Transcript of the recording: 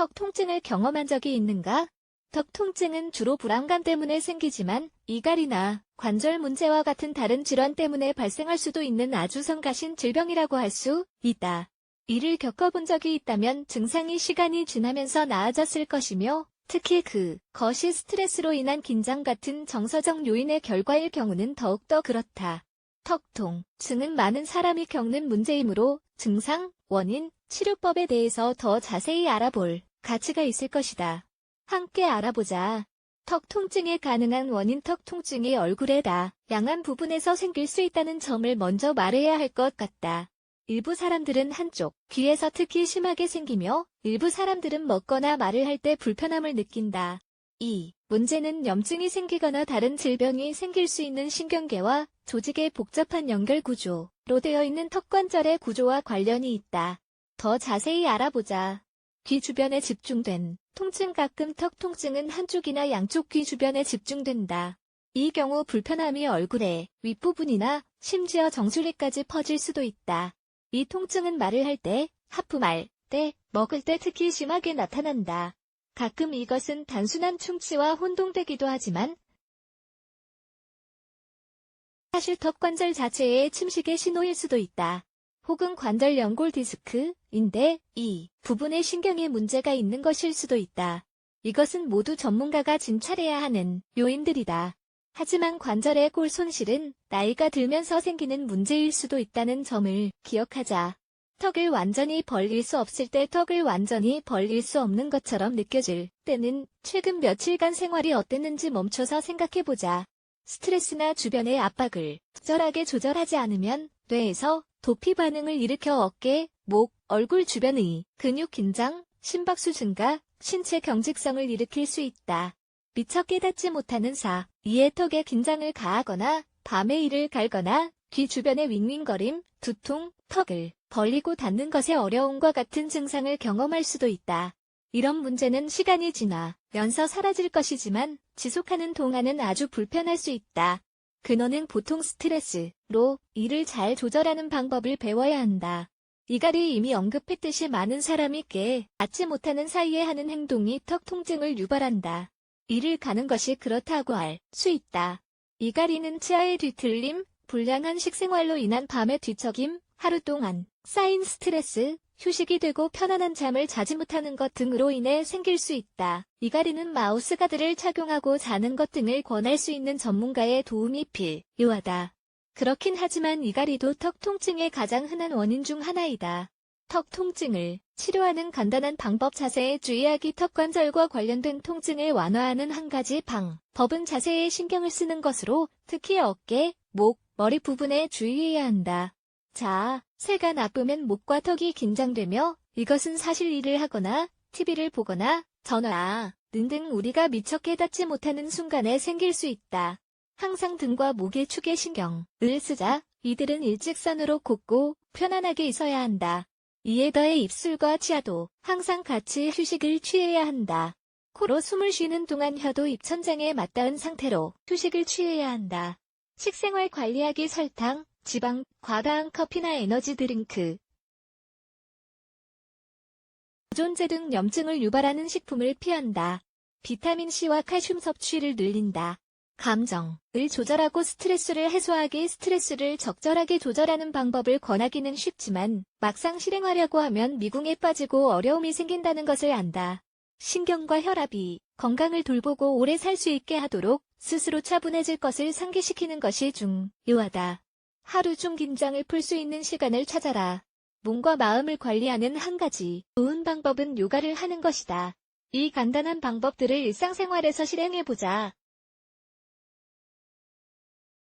턱 통증을 경험한 적이 있는가? 턱 통증은 주로 불안감 때문에 생기지만 이갈이나 관절 문제와 같은 다른 질환 때문에 발생할 수도 있는 아주 성가신 질병이라고 할 수 있다. 이를 겪어본 적이 있다면 증상이 시간이 지나면서 나아졌을 것이며 특히 그것이 스트레스로 인한 긴장 같은 정서적 요인의 결과일 경우는 더욱더 그렇다. 턱통증은 많은 사람이 겪는 문제이므로 증상, 원인, 치료법에 대해서 더 자세히 알아볼 가치가 있을 것이다. 함께 알아보자. 턱 통증의 가능한 원인. 턱 통증이 얼굴의 다양한 부분에서 생길 수 있다는 점을 먼저 말해야 할 것 같다. 일부 사람들은 한쪽 귀에서 특히 심하게 생기며 일부 사람들은 먹거나 말을 할 때 불편함을 느낀다. 이 문제는 염증이 생기거나 다른 질병이 생길 수 있는 신경계와 조직의 복잡한 연결 구조로 되어 있는 턱관절의 구조와 관련이 있다. 더 자세히 알아보자. 귀 주변에 집중된 통증. 가끔 턱 통증은 한쪽이나 양쪽 귀 주변에 집중된다. 이 경우 불편함이 얼굴의 윗부분이나 심지어 정수리까지 퍼질 수도 있다. 이 통증은 말을 할 때, 하품할 때, 먹을 때 특히 심하게 나타난다. 가끔 이것은 단순한 충치와 혼동되기도 하지만 사실 턱관절 자체의 침식의 신호일 수도 있다. 혹은 관절 연골 디스크인데 이 부분에 신경에 문제가 있는 것일 수도 있다. 이것은 모두 전문가가 진찰해야 하는 요인들이다. 하지만 관절의 골 손실은 나이가 들면서 생기는 문제일 수도 있다는 점을 기억하자. 턱을 완전히 벌릴 수 없을 때 턱을 완전히 벌릴 수 없는 것처럼 느껴질 때는 최근 며칠간 생활이 어땠는지 멈춰서 생각해보자. 스트레스나 주변의 압박을 적절하게 조절하지 않으면 뇌에서 도피 반응을 일으켜 어깨, 목, 얼굴 주변의 근육 긴장, 심박수 증가, 신체 경직성을 일으킬 수 있다. 미처 깨닫지 못하는 사이에 턱에 긴장을 가하거나 밤에 이를 갈거나 귀 주변의 윙윙거림, 두통, 턱을 벌리고 닫는 것에 어려움과 같은 증상을 경험할 수도 있다. 이런 문제는 시간이 지나면서 사라질 것이지만 지속하는 동안은 아주 불편할 수 있다. 근원은 보통 스트레스로 이를 잘 조절하는 방법을 배워야 한다. 이갈이 이미 언급했듯이 많은 사람이 깨닫지 못하는 사이에 하는 행동이 턱 통증을 유발한다. 이를 가는 것이 그렇다고 할 수 있다. 이갈이는 치아의 뒤틀림, 불량한 식생활로 인한 밤의 뒤척임, 하루 동안 쌓인 스트레스, 휴식이 되고 편안한 잠을 자지 못하는 것 등으로 인해 생길 수 있다. 이갈이는 마우스 가드를 착용하고 자는 것 등을 권할 수 있는 전문가의 도움이 필요하다. 그렇긴 하지만 이갈이도 턱 통증의 가장 흔한 원인 중 하나이다. 턱 통증을 치료하는 간단한 방법. 자세에 주의하기. 턱 관절과 관련된 통증을 완화하는 한 가지 방법은 자세에 신경을 쓰는 것으로 특히 어깨, 목, 머리 부분에 주의해야 한다. 자세가 나쁘면 목과 턱이 긴장되며 이것은 사실 일을 하거나 TV를 보거나 전화는 등 우리가 미처 깨닫지 못하는 순간에 생길 수 있다. 항상 등과 목의 축에 신경을 쓰자. 이들은 일직선으로 곧고 편안하게 있어야 한다. 이에 더해 입술과 치아도 항상 같이 휴식을 취해야 한다. 코로 숨을 쉬는 동안 혀도 입천장에 맞닿은 상태로 휴식을 취해야 한다. 식생활 관리하기. 설탕, 지방, 과다한 커피나 에너지 드링크, 보존제 등 염증을 유발하는 식품을 피한다. 비타민C와 칼슘 섭취를 늘린다. 감정을 조절하고 스트레스를 해소하기. 스트레스를 적절하게 조절하는 방법을 권하기는 쉽지만 막상 실행하려고 하면 미궁에 빠지고 어려움이 생긴다는 것을 안다. 신경과 혈압이 건강을 돌보고 오래 살 수 있게 하도록 스스로 차분해질 것을 상기시키는 것이 중요하다. 하루 중 긴장을 풀 수 있는 시간을 찾아라. 몸과 마음을 관리하는 한 가지 좋은 방법은 요가를 하는 것이다. 이 간단한 방법들을 일상생활에서 실행해보자.